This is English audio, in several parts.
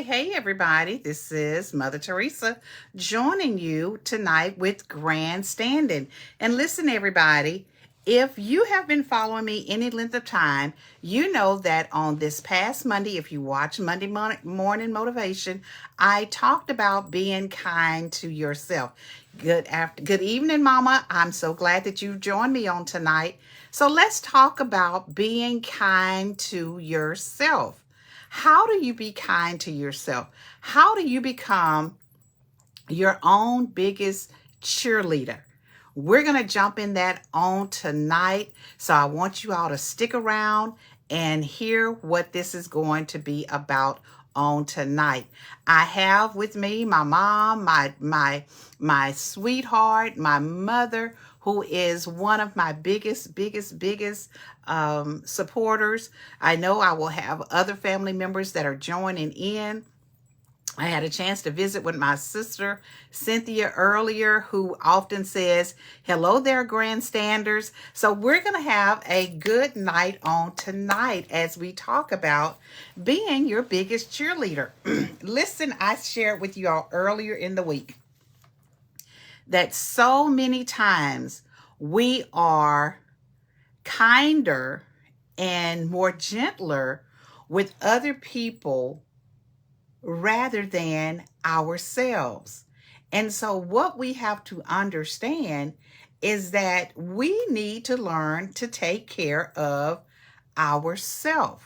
Hey, everybody. This is Mother Teresa joining you tonight with Grandstanding. And listen, everybody, if you have been following me any length of time, you know that on this past Monday, if you watch Monday Morning Motivation, I talked about being kind to yourself. Good evening, Mama. I'm so glad that you joined me on tonight. So let's talk about being kind to yourself. How do you be kind to yourself? How do you become your own biggest cheerleader? We're going to jump in that on tonight. So I want you all to stick around and hear what this is going to be about on tonight. I have with me my mom, my sweetheart, my mother, who is one of my biggest supporters. I know I will have other family members that are joining in. I had a chance to visit with my sister, Cynthia, earlier, who often says, hello there, grandstanders. So we're going to have a good night on tonight as we talk about being your biggest cheerleader. Listen, I shared with you all earlier in the week that so many times we are kinder and more gentler with other people rather than ourselves. And so what we have to understand is that we need to learn to take care of ourselves.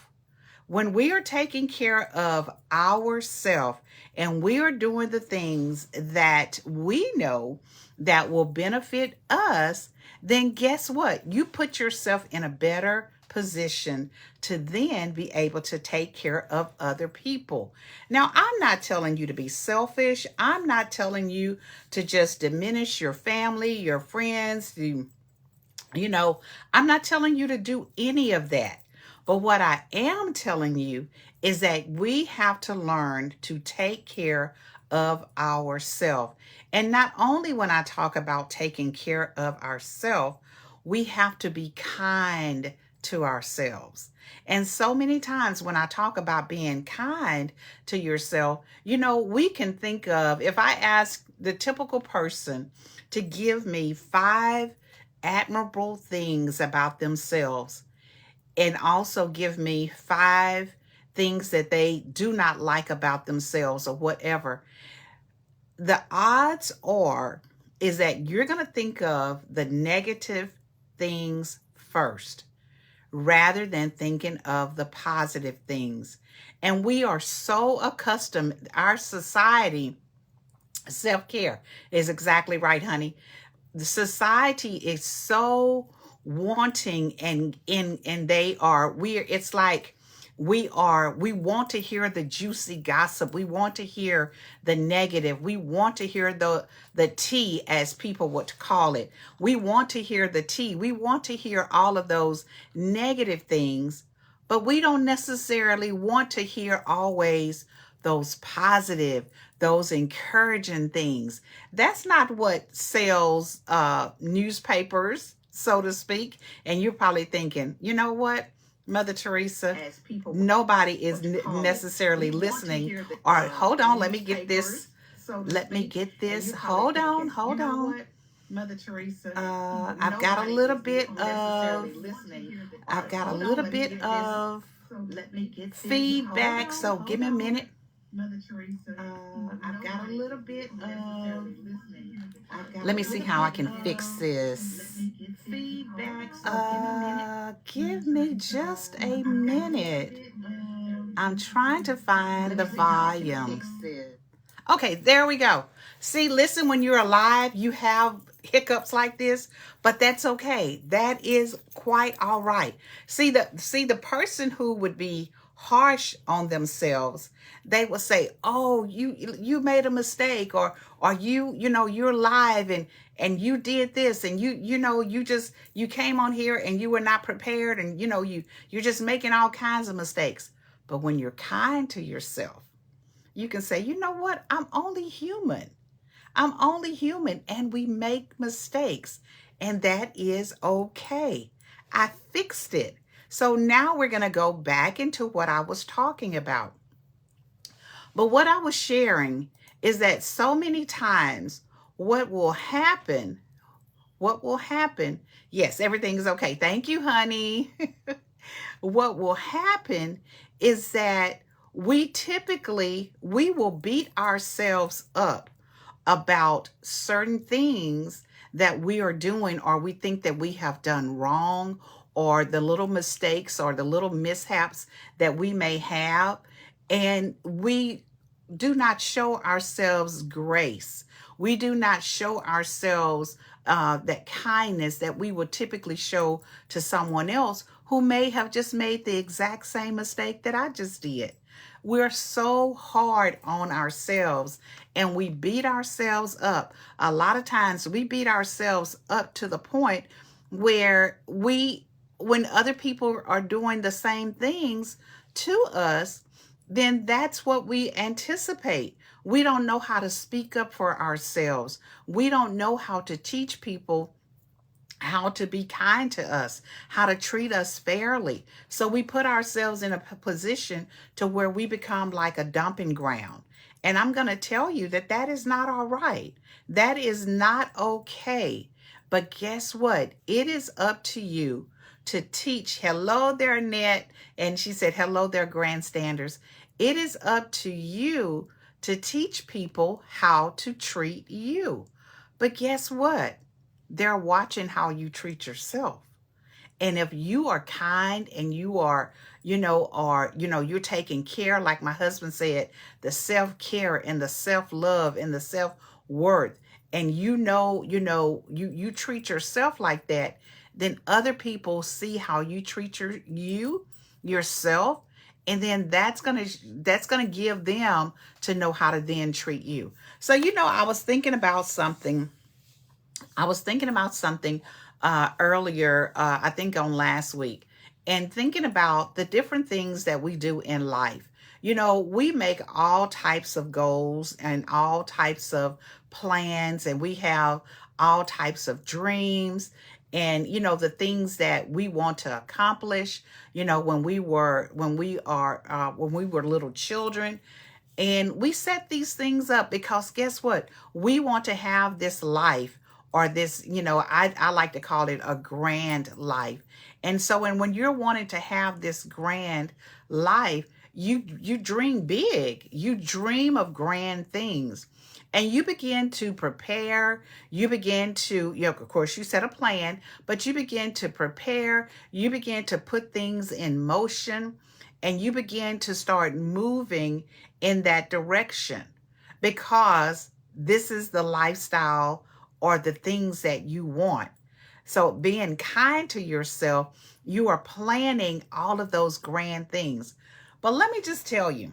When we are taking care of ourselves and we are doing the things that we know that will benefit us, then guess what? You put yourself in a better position to then be able to take care of other people. Now, I'm not telling you to be selfish. I'm not telling you to just diminish your family, your friends. I'm not telling you to do any of that. But what I am telling you is that we have to learn to take care of ourselves. And not only when I talk about taking care of ourselves, we have to be kind to ourselves. And so many times when I talk about being kind to yourself, we can think of, if I ask the typical person to give me 5 admirable things about themselves, and also give me 5 things that they do not like about themselves or whatever, the odds is that you're going to think of the negative things first rather than thinking of the positive things. And we are so accustomed, our society, self-care is exactly right, honey. The society is so wanting it's like we want to hear the juicy gossip. We want to hear the negative. We want to hear the tea, as people would call it. We want to hear the tea. We want to hear all of those negative things, but we don't necessarily want to hear always those positive, those encouraging things. That's not what sells newspapers, so to speak. And you're probably thinking, you know what, Mother Teresa, nobody is necessarily listening. Or hold on, let me get this. Let me get this. Hold on. Mother Teresa, I've got a little bit of feedback. So give me a minute. Mother Teresa, I've got a little bit of. Let me see how I can fix this. Give me just a minute. I'm trying to find the volume. Okay, there we go. See, listen, when you're alive, you have hiccups like this, but that's okay. That is quite all right. See the person who would be harsh on themselves, they will say, oh, you made a mistake, or you're live and you did this, and you came on here and you were not prepared, and you're just making all kinds of mistakes. But when you're kind to yourself, you can say, you know what? I'm only human, and we make mistakes, and that is okay. I fixed it. So now we're going to go back into what I was talking about. But what I was sharing is that so many times what will happen, yes, everything is okay. Thank you, honey. What will happen is that we will beat ourselves up about certain things that we are doing, or we think that we have done wrong, or the little mistakes or the little mishaps that we may have. And we do not show ourselves grace. We do not show ourselves that kindness that we would typically show to someone else who may have just made the exact same mistake that I just did. We're so hard on ourselves and we beat ourselves up. A lot of times we beat ourselves up to the point where when other people are doing the same things to us, then that's what we anticipate. We don't know how to speak up for ourselves. We don't know how to teach people how to be kind to us, how to treat us fairly. So we put ourselves in a position to where we become like a dumping ground. And I'm going to tell you that that is not all right. That is not okay. But guess what? It is up to you to teach. Hello there, Annette. And she said, hello there, grandstanders. It is up to you to teach people how to treat you. But guess what? They're watching how you treat yourself. And if you are kind and you are, you're taking care, like my husband said, the self-care and the self-love and the self-worth, and you treat yourself like that, then other people see how you treat yourself, and then that's gonna give them to know how to then treat you. So I was thinking about something. Earlier, I think on last week, and thinking about the different things that we do in life. We make all types of goals and all types of plans, and we have all types of dreams, and the things that we want to accomplish. When we were little children. And we set these things up because guess what? We want to have this life, or this, I like to call it a grand life. And so, and when you're wanting to have this grand life, you dream big. You dream of grand things. And you begin to prepare. You begin to, of course, you set a plan, but you begin to prepare. You begin to put things in motion, and you begin to start moving in that direction, because this is the lifestyle or the things that you want. So being kind to yourself, you are planning all of those grand things. But let me just tell you,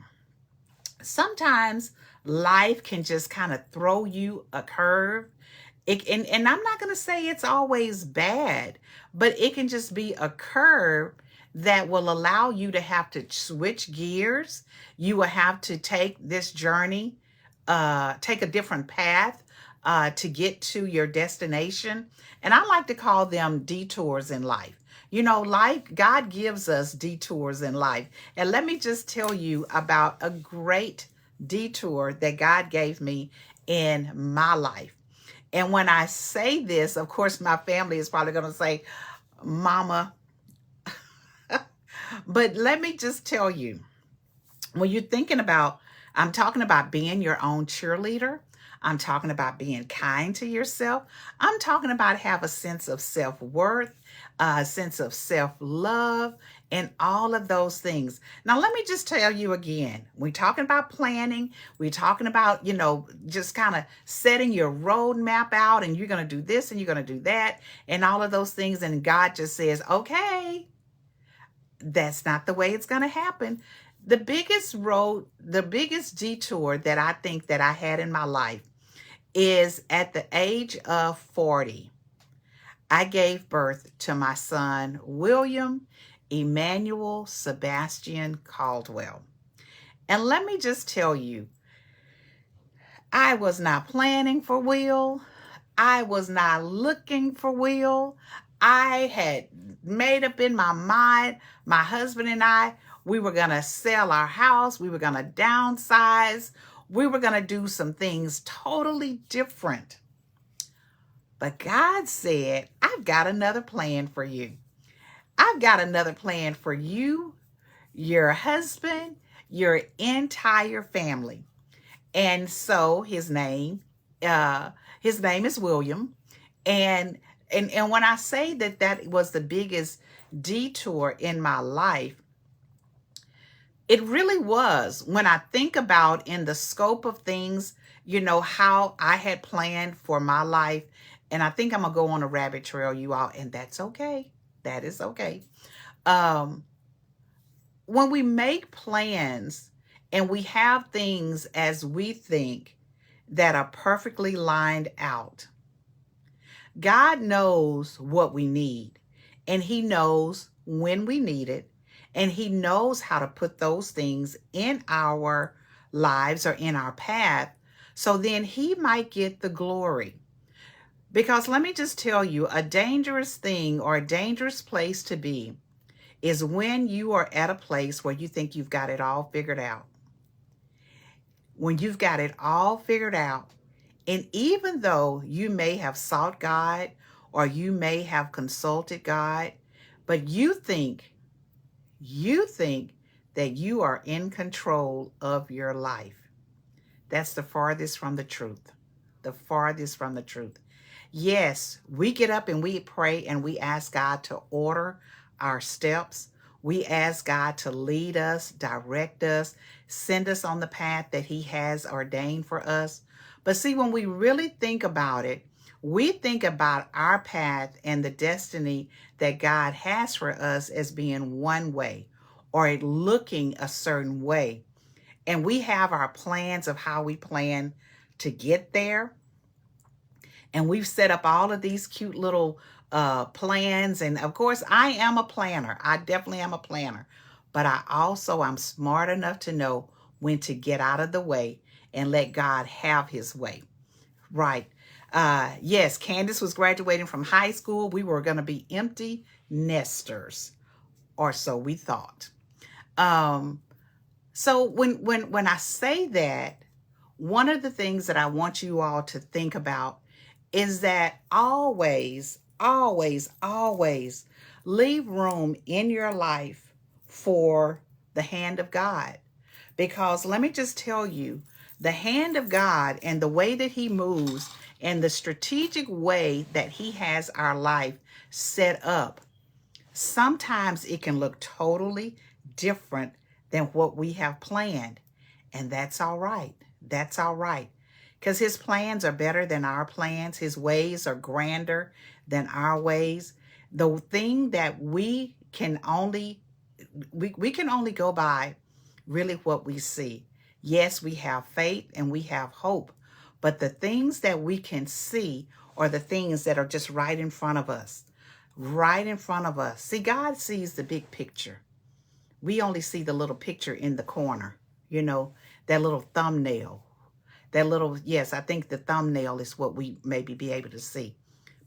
sometimes life can just kind of throw you a curve. And I'm not going to say it's always bad, but it can just be a curve that will allow you to have to switch gears. You will have to take this journey, take a different path to get to your destination. And I like to call them detours in life. God gives us detours in life. And let me just tell you about a great detour that God gave me in my life. And when I say this, of course, my family is probably going to say, Mama. But let me just tell you, when you're thinking about, I'm talking about being your own cheerleader. I'm talking about being kind to yourself. I'm talking about have a sense of self-worth, a sense of self-love, and all of those things. Now, let me just tell you again, we're talking about planning. We're talking about, just kind of setting your roadmap out, and you're going to do this and you're going to do that and all of those things. And God just says, okay, that's not the way it's going to happen. The biggest detour that I think that I had in my life is at the age of 40. I gave birth to my son, William Emmanuel Sebastian Caldwell. And let me just tell you, I was not planning for Will. I was not looking for Will. I had made up in my mind, my husband and I, we were going to sell our house. We were going to downsize. We were going to do some things totally different. But God said, I've got another plan for you. I've got another plan for you, your husband, your entire family. And so his name is William. And when I say that that was the biggest detour in my life, it really was. When I think about in the scope of things, you know, how I had planned for my life. And I think I'm going to go on a rabbit trail, you all, and that's okay. That is okay. When we make plans and we have things as we think that are perfectly lined out, God knows what we need, and he knows when we need it, and he knows how to put those things in our lives or in our path, so then he might get the glory. Because let me just tell you, a dangerous thing or a dangerous place to be is when you are at a place where you think you've got it all figured out. When you've got it all figured out, and even though you may have sought God or you may have consulted God, but you think that you are in control of your life. That's the farthest from the truth. The farthest from the truth. Yes, we get up and we pray and we ask God to order our steps. We ask God to lead us, direct us, send us on the path that he has ordained for us. But see, when we really think about it, we think about our path and the destiny that God has for us as being one way or it looking a certain way. And we have our plans of how we plan to get there. And we've set up all of these cute little plans. And of course, I am a planner. I definitely am a planner. But I'm smart enough to know when to get out of the way and let God have his way. Right. Yes, Candace was graduating from high school. We were going to be empty nesters, or so we thought. So when I say that, one of the things that I want you all to think about is that always, always, always leave room in your life for the hand of God. Because let me just tell you, the hand of God and the way that he moves and the strategic way that he has our life set up, sometimes it can look totally different than what we have planned. And that's all right. That's all right. Because his plans are better than our plans. His ways are grander than our ways. The thing that we can only go by really what we see. Yes, we have faith and we have hope, but the things that we can see are the things that are just right in front of us. Right in front of us. See, God sees the big picture. We only see the little picture in the corner, you know, that little thumbnail. That little, yes, I think the thumbnail is what we maybe be able to see.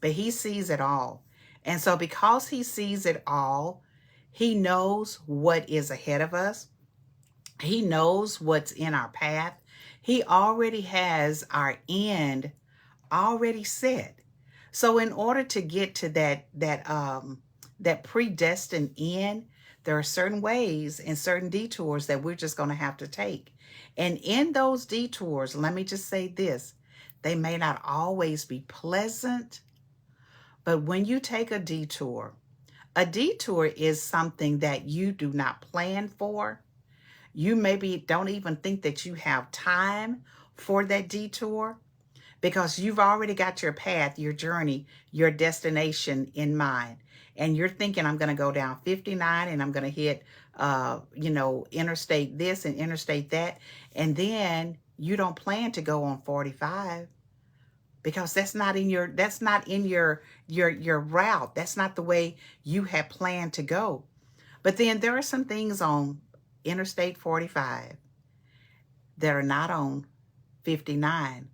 But he sees it all. And so because he sees it all, he knows what is ahead of us. He knows what's in our path. He already has our end already set. So in order to get to that predestined end, there are certain ways and certain detours that we're just going to have to take. And in those detours, let me just say this, they may not always be pleasant, but when you take a detour is something that you do not plan for. You maybe don't even think that you have time for that detour because you've already got your path, your journey, your destination in mind. And you're thinking, I'm going to go down 59 and I'm going to hit, interstate this and interstate that. And then you don't plan to go on 45 because that's not in your route. That's not the way you had planned to go. But then there are some things on Interstate 45 that are not on 59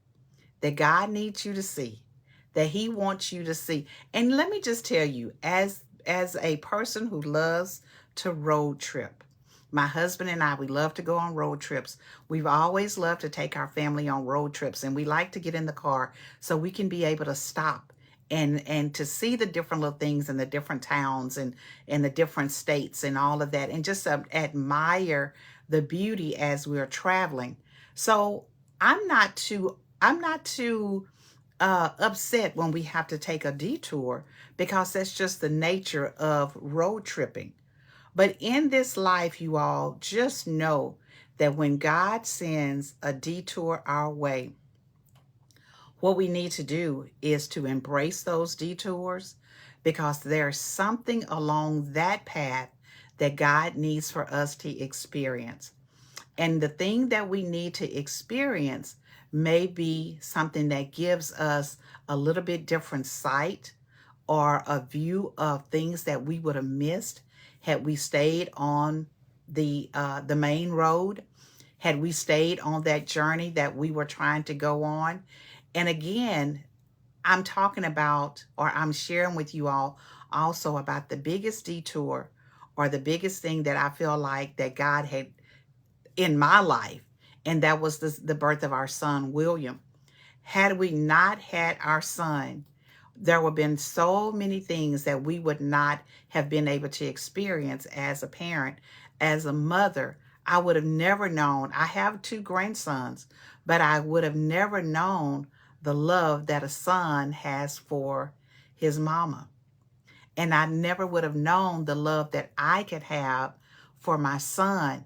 that God needs you to see, that he wants you to see. And let me just tell you, as a person who loves to road trip, my husband and I, we love to go on road trips. We've always loved to take our family on road trips, and we like to get in the car so we can be able to stop and to see the different little things in the different towns and the different states and all of that, and just admire the beauty as we're traveling. So I'm not too upset when we have to take a detour, because that's just the nature of road tripping. But in this life, you all just know that when God sends a detour our way, what we need to do is to embrace those detours, because there's something along that path that God needs for us to experience. And the thing that we need to experience may be something that gives us a little bit different sight or a view of things that we would have missed had we stayed on the main road, had we stayed on that journey that we were trying to go on. And again, I'm talking about, or I'm sharing with you all also about the biggest detour, or the biggest thing that I feel like that God had in my life, and that was the birth of our son, William. Had we not had our son, there would have been so many things that we would not have been able to experience as a parent, as a mother. I would have never known. I have two grandsons, but I would have never known the love that a son has for his mama. And I never would have known the love that I could have for my son.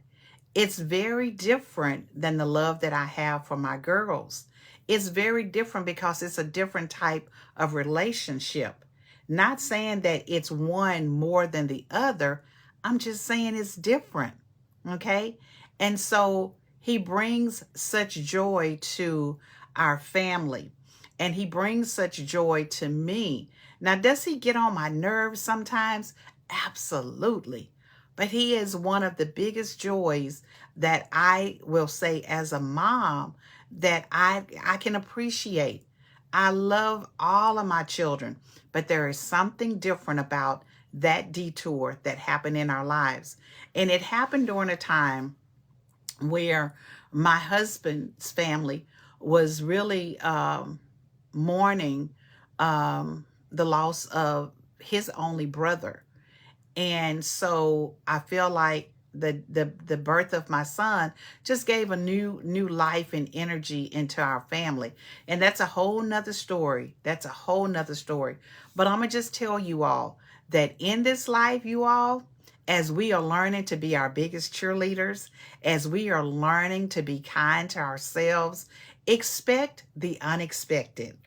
It's very different than the love that I have for my girls. It's very different because it's a different type of relationship. Not saying that it's one more than the other. I'm just saying it's different. Okay? And so he brings such joy to our family, and he brings such joy to me. Now, does he get on my nerves sometimes? Absolutely. But he is one of the biggest joys that I will say as a mom that I can appreciate. I love all of my children, but there is something different about that detour that happened in our lives. And it happened during a time where my husband's family was really mourning the loss of his only brother. And so I feel like the birth of my son just gave a new life and energy into our family. And that's a whole nother story. That's a whole nother story. But I'm gonna just tell you all that in this life, you all, as we are learning to be our biggest cheerleaders, as we are learning to be kind to ourselves, expect the unexpected.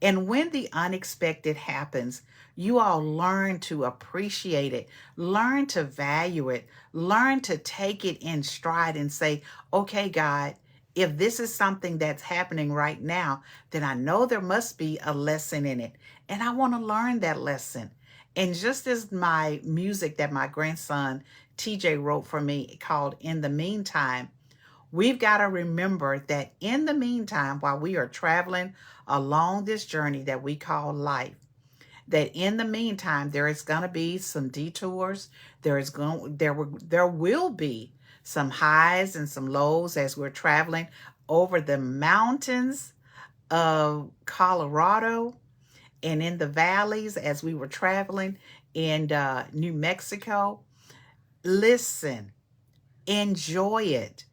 And when the unexpected happens, you all learn to appreciate it, learn to value it, learn to take it in stride and say, okay, God, if this is something that's happening right now, then I know there must be a lesson in it. And I want to learn that lesson. And just as my music that my grandson TJ wrote for me called In the Meantime, we've got to remember that in the meantime, while we are traveling along this journey that we call life, that in the meantime, there is going to be some detours. There will be some highs and some lows as we're traveling over the mountains of Colorado and in the valleys as we were traveling in New Mexico. Listen, enjoy it,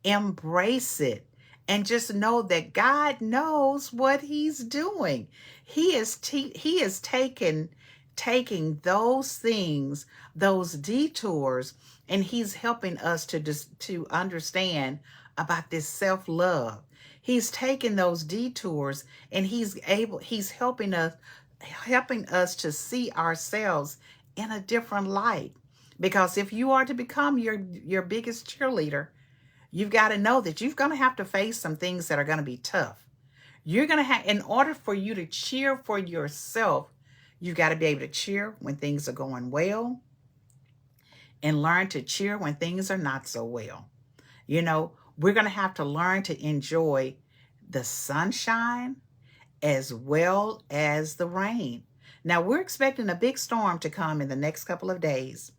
embrace it, and just know that God knows what he's doing. He is taking those things, those detours, and he's helping us to understand about this self-love. He's taking those detours and he's helping us to see ourselves in a different light. Because if you are to become your biggest cheerleader, you've got to know that you're going to have to face some things that are going to be tough. You're going to have, in order for you to cheer for yourself, you've got to be able to cheer when things are going well and learn to cheer when things are not so well. You know, we're going to have to learn to enjoy the sunshine as well as the rain. Now, we're expecting a big storm to come in the next couple of days,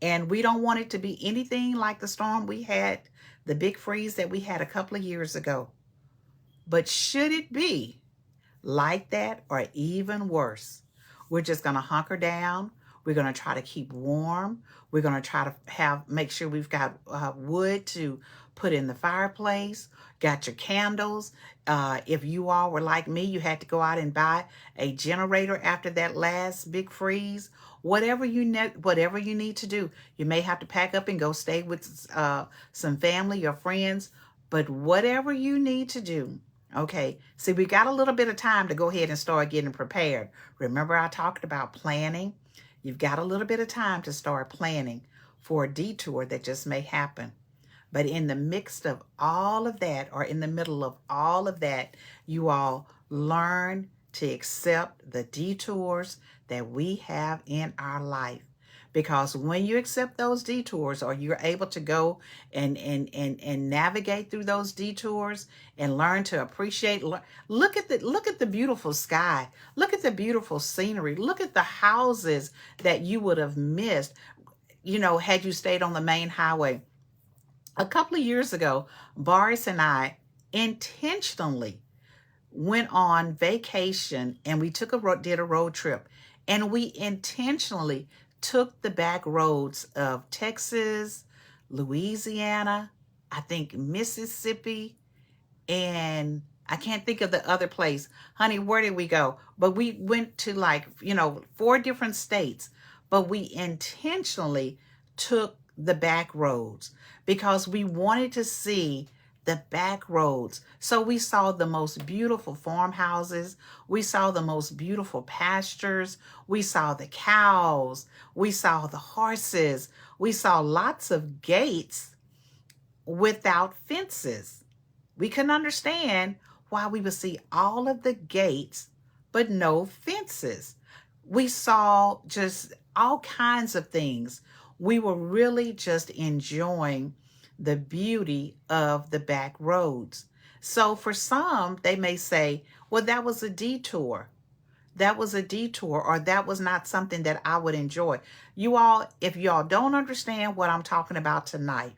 and we don't want it to be anything like the storm we had, the big freeze that we had a couple of years ago. But should it be like that or even worse, we're just going to hunker down. We're going to try to keep warm. We're going to try to make sure we've got wood to put in the fireplace, got your candles. If you all were like me, you had to go out and buy a generator after that last big freeze. Whatever you need to do. You may have to pack up and go stay with some family or friends, but whatever you need to do. Okay, see, we got a little bit of time to go ahead and start getting prepared. Remember, I talked about planning. You've got a little bit of time to start planning for a detour that just may happen. But in the midst of all of that, or in the middle of all of that, you all learn to accept the detours that we have in our life. Because when you accept those detours, or you're able to go and navigate through those detours and learn to appreciate, look at the beautiful sky, look at the beautiful scenery, look at the houses that you would have missed, had you stayed on the main highway. A couple of years ago, Boris and I intentionally went on vacation, and we did a road trip, and we intentionally took the back roads of Texas, Louisiana, I think Mississippi, and I can't think of the other place. Honey, where did we go? But we went to 4 different states, but we intentionally took the back roads because we wanted to see the back roads. So we saw the most beautiful farmhouses. We saw the most beautiful pastures. We saw the cows. We saw the horses. We saw lots of gates without fences. We couldn't understand why we would see all of the gates, but no fences. We saw just all kinds of things. We were really just enjoying the beauty of the back roads. So for some, they may say, well, that was a detour. That was a detour, or that was not something that I would enjoy. You all, if y'all don't understand what I'm talking about tonight,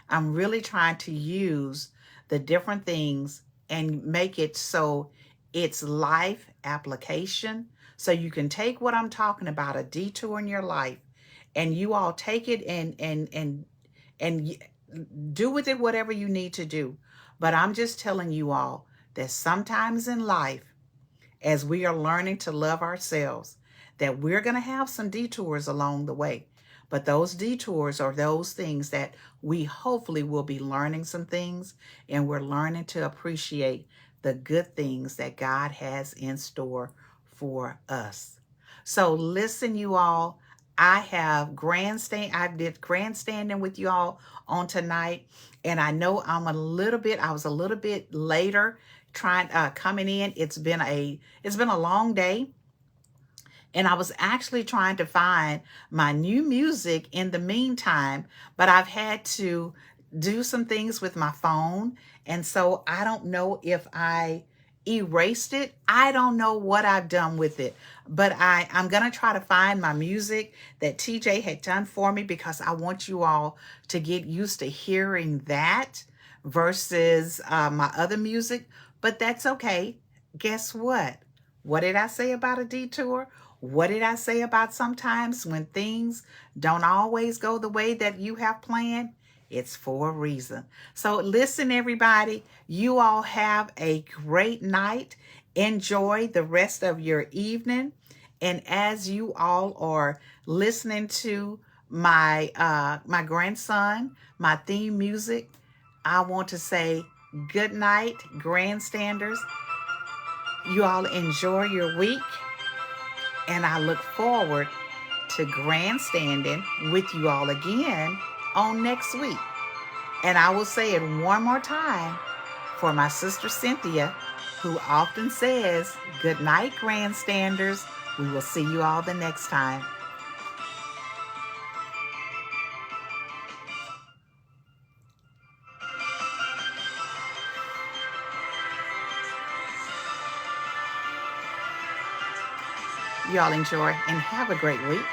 I'm really trying to use the different things and make it so it's life application. So you can take what I'm talking about, a detour in your life, and you all take it and do with it whatever you need to do. But I'm just telling you all that sometimes in life, as we are learning to love ourselves, that we're going to have some detours along the way. But those detours are those things that we hopefully will be learning some things, and we're learning to appreciate the good things that God has in store for us. So listen, you all, I did grandstanding with you all on tonight, and I know I was a little bit later coming in. It's been a long day, and I was actually trying to find my new music in the meantime, but I've had to do some things with my phone, and so I don't know if I erased it. I don't know what I've done with it, but I'm going to try to find my music that TJ had done for me, because I want you all to get used to hearing that versus my other music. But that's okay. Guess what? What did I say about a detour? What did I say about sometimes when things don't always go the way that you have planned? It's for a reason. So listen, everybody, you all have a great night. Enjoy the rest of your evening. And as you all are listening to my grandson, my theme music, I want to say good night, grandstanders. You all enjoy your week, and I look forward to grandstanding with you all again on next week. And I will say it one more time for my sister Cynthia, who often says, good night, grandstanders. We will see you all the next time. You all enjoy and have a great week.